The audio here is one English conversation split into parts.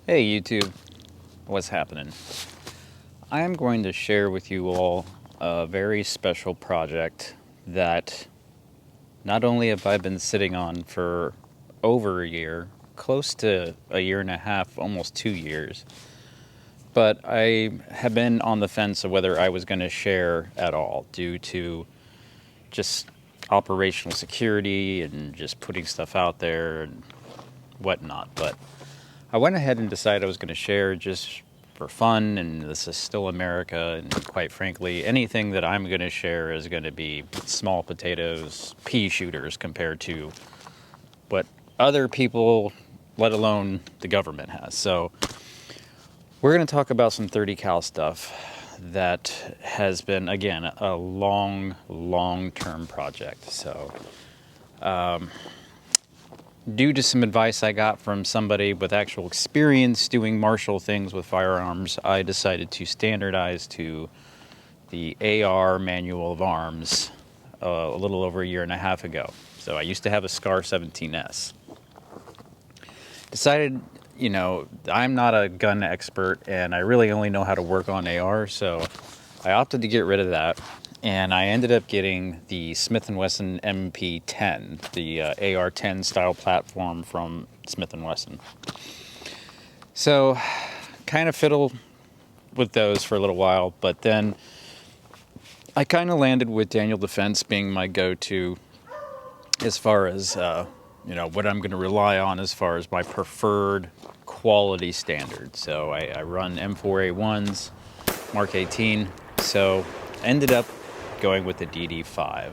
Hey YouTube, what's happening? I am going to share with you all a very special project that not only have I been sitting on for over a year, close to a year and a half, almost 2 years, but I have been on the fence of whether I was going to share at all due to just operational security and just putting stuff out there and whatnot. But I went ahead and decided I was going to share just for fun, and this is still America, and quite frankly, anything that I'm going to share is going to be small potatoes, pea shooters compared to what other people, let alone the government, has. So we're going to talk about some 30 cal stuff that has been, again, a long-term project. So due to some advice I got from somebody with actual experience doing martial things with firearms, I decided to standardize to the AR manual of arms a little over a year and a half ago. So I used to have a SCAR 17S. Decided, I'm not a gun expert and I really only know how to work on AR, so I opted to get rid of that. And I ended up getting the Smith & Wesson MP10, the AR-10 style platform from Smith & Wesson. So, kind of fiddled with those for a little while, but then I kind of landed with Daniel Defense being my go-to as far as, what I'm going to rely on as far as my preferred quality standard. So I run M4A1s, Mark 18, so ended up going with the DD5,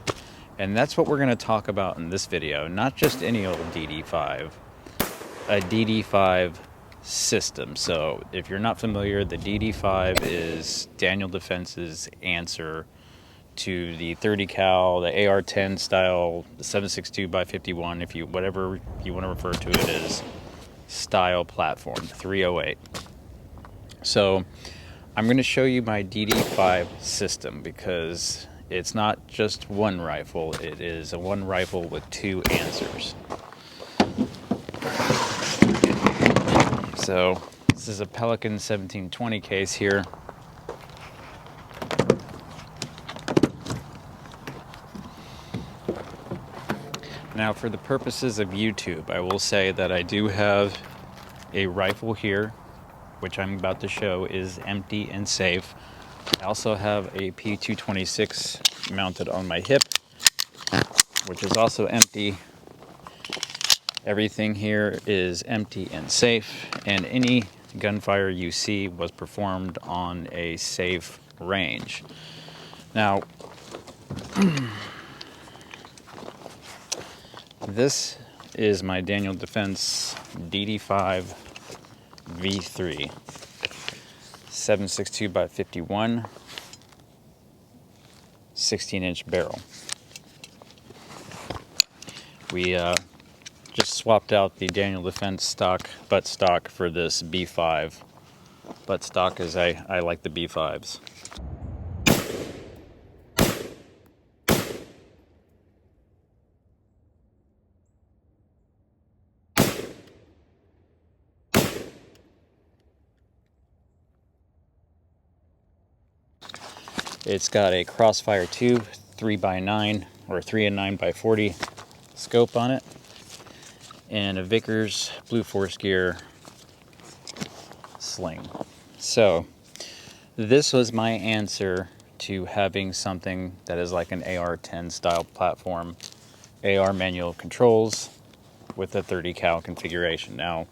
and that's what we're going to talk about in this video. Not just any old DD5, a DD5 system. So if you're not familiar, the DD5 is Daniel Defense's answer to the 30 cal, the AR-10 style, the 7.62x51, if you whatever you want to refer to it as, style platform, 308. So I'm going to show you my DD5 system because it's not just one rifle, it is a one rifle with two answers. So this is a Pelican 1720 case here. Now for the purposes of YouTube, I will say that I do have a rifle here, which I'm about to show is empty and safe. I also have a P226 mounted on my hip, which is also empty. Everything here is empty and safe, and any gunfire you see was performed on a safe range. Now, this is my Daniel Defense DD5 V3. 7.62x51, 16-inch barrel. We just swapped out the Daniel Defense butt stock for this B5 butt stock, as I like the B5s. It's got a Crossfire 2 3x9 or 3 and 9x40 scope on it, and a Vickers Blue Force Gear sling. So this was my answer to having something that is like an AR-10 style platform, AR manual controls with a 30 cal configuration. Now,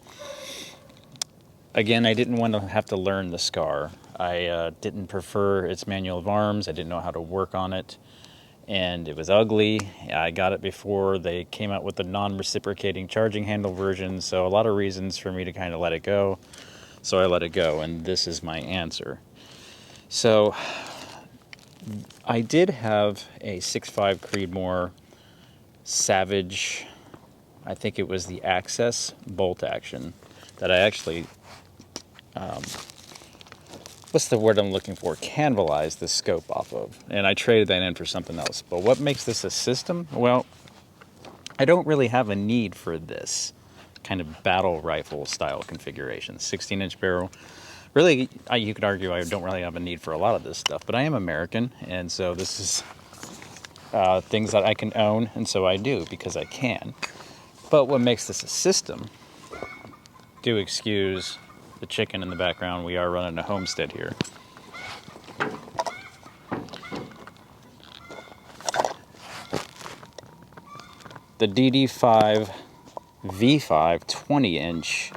again, I didn't want to have to learn the SCAR. I didn't prefer its manual of arms. I didn't know how to work on it, and it was ugly. I got it before they came out with the non-reciprocating charging handle version, so a lot of reasons for me to kind of let it go. So I let it go, and this is my answer. So I did have a 6.5 Creedmoor Savage, I think it was the Access bolt action, that I actually what's the word I'm looking for? Canvalized the scope off of. And I traded that in for something else. But what makes this a system? Well, I don't really have a need for this kind of battle rifle style configuration. 16-inch barrel. Really, you could argue I don't really have a need for a lot of this stuff, but I am American, and so this is things that I can own, and so I do because I can. But what makes this a system, do excuse the chicken in the background, we are running a homestead here. The DD5 V5 20-inch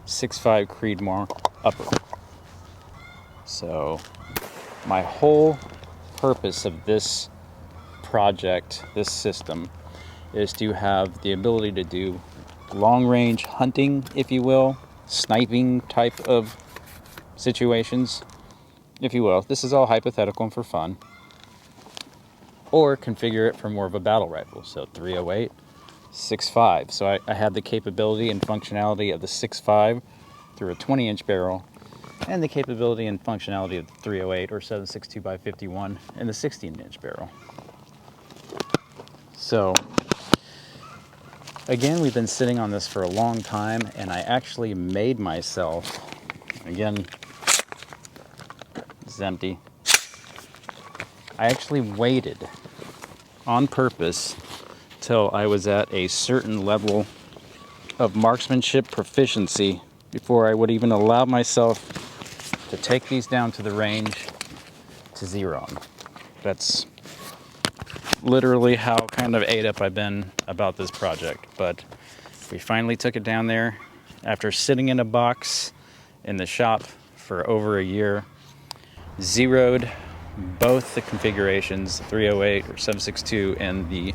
6.5 Creedmoor upper. So my whole purpose of this project, this system, is to have the ability to do long-range hunting, if you will, sniping type of situations, if you will. This is all hypothetical and for fun. Or configure it for more of a battle rifle, so 308, 6.5. So I have the capability and functionality of the 6.5 through a 20-inch barrel, and the capability and functionality of the 308 or 7.62 by 51 in the 16-inch barrel. So again, we've been sitting on this for a long time, and I actually made myself, again, it's empty. I actually waited on purpose till I was at a certain level of marksmanship proficiency before I would even allow myself to take these down to the range to zero them. That's literally how kind of ate up I've been about this project. But we finally took it down there after sitting in a box in the shop for over a year, zeroed both the configurations, the 308 or 7.62 and the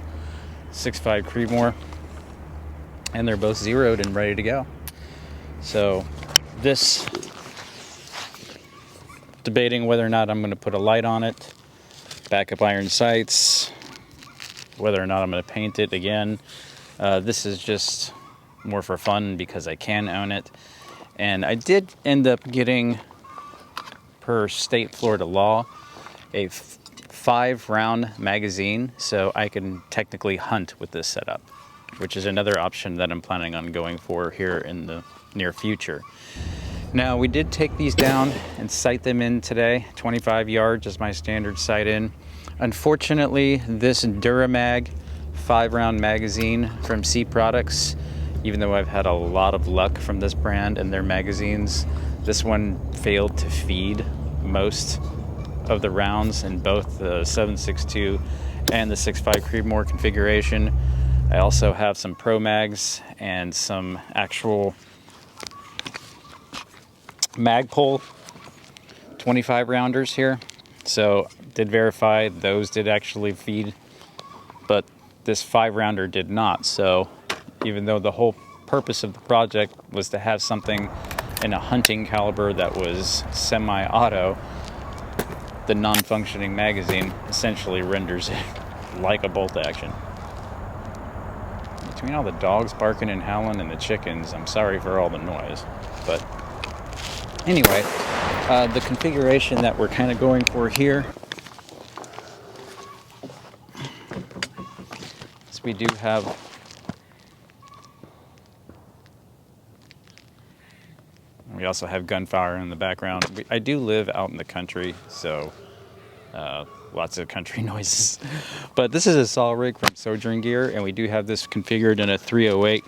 6.5 Creedmoor, and they're both zeroed and ready to go. So this, debating whether or not I'm going to put a light on it, backup iron sights, whether or not I'm going to paint it again. This is just more for fun because I can own it. And I did end up getting, per state Florida law, a 5-round magazine, so I can technically hunt with this setup, which is another option that I'm planning on going for here in the near future. Now, we did take these down and sight them in today. 25 yards is my standard sight in. Unfortunately, this Duramag 5-round magazine from C Products, even though I've had a lot of luck from this brand and their magazines, this one failed to feed most of the rounds in both the 7.62 and the 6.5 Creedmoor configuration. I also have some Pro Mags and some actual Magpul 25 rounders here. So did verify those did actually feed, but this 5-rounder did not. So even though the whole purpose of the project was to have something in a hunting caliber that was semi-auto, the non-functioning magazine essentially renders it like a bolt action. Between all the dogs barking and howling and the chickens, I'm sorry for all the noise. But anyway, the configuration that we're kind of going for here is we do have we also have gunfire in the background. I do live out in the country, so lots of country noises. But this is a saw rig from Sojourn Gear, and we do have this configured in a 308.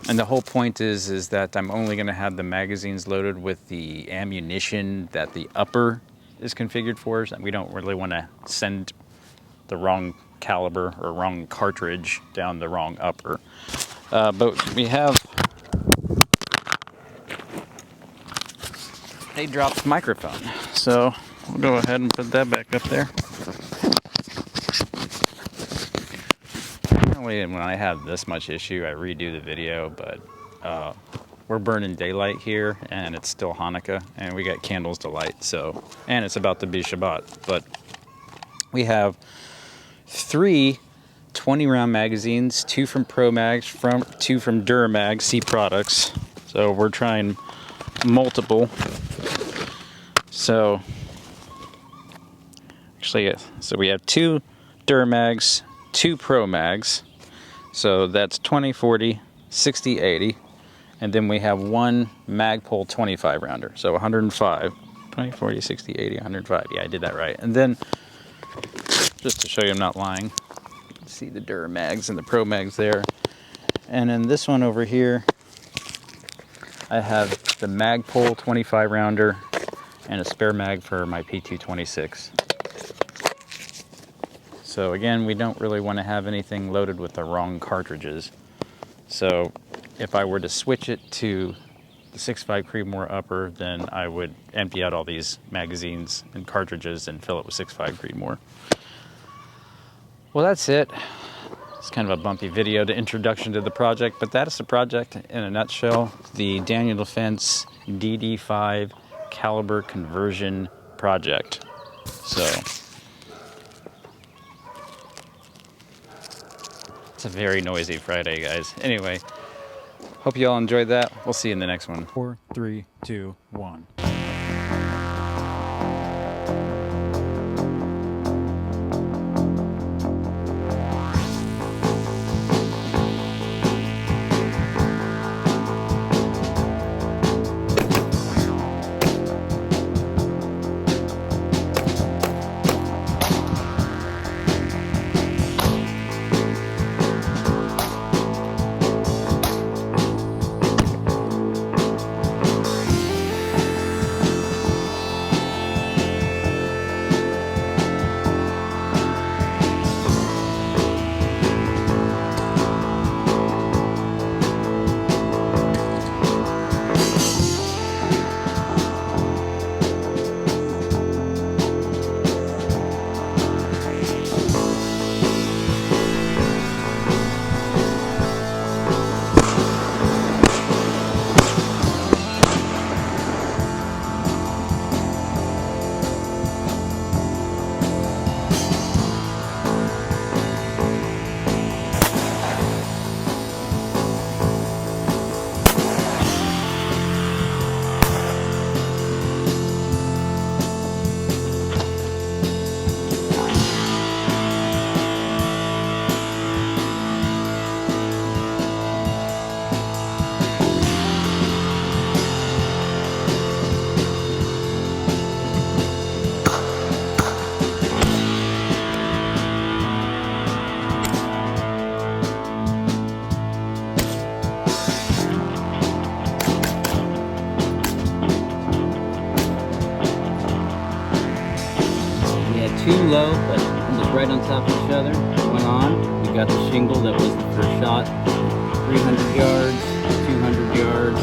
And the whole point is that I'm only going to have the magazines loaded with the ammunition that the upper is configured for. So we don't really want to send the wrong caliber or wrong cartridge down the wrong upper. But we have a dropped microphone, so we'll go ahead and put that back up there. Normally when I have this much issue, I redo the video, but we're burning daylight here, and it's still Hanukkah, and we got candles to light, so, and it's about to be Shabbat. But we have 3 20-round magazines, 2 from Pro Mags, 2 from Duramag, C Products. So we're trying multiple. So actually, so we have 2 Duramags, 2 Pro Mags. So that's 20, 40, 60-80. And then we have one Magpul 25 rounder. So 105. 20, 40, 60, 80, 105. Yeah, I did that right. And then, just to show you I'm not lying, you can see the Duramags and the Pro Mags there. And then this one over here, I have the Magpul 25 rounder and a spare mag for my P226. So again, we don't really want to have anything loaded with the wrong cartridges. So if I were to switch it to the 6.5 Creedmoor upper, then I would empty out all these magazines and cartridges and fill it with 6.5 Creedmoor. Well, that's it. It's kind of a bumpy video, the introduction to the project, but that is the project in a nutshell. The Daniel Defense DD5 caliber conversion project. So it's a very noisy Friday, guys. Anyway, hope you all enjoyed that. We'll see you in the next one. 4, 3, 2, 1. Too low, but it was right on top of each other. Went on. We got the shingle that was the first shot. 300 yards, 200 yards,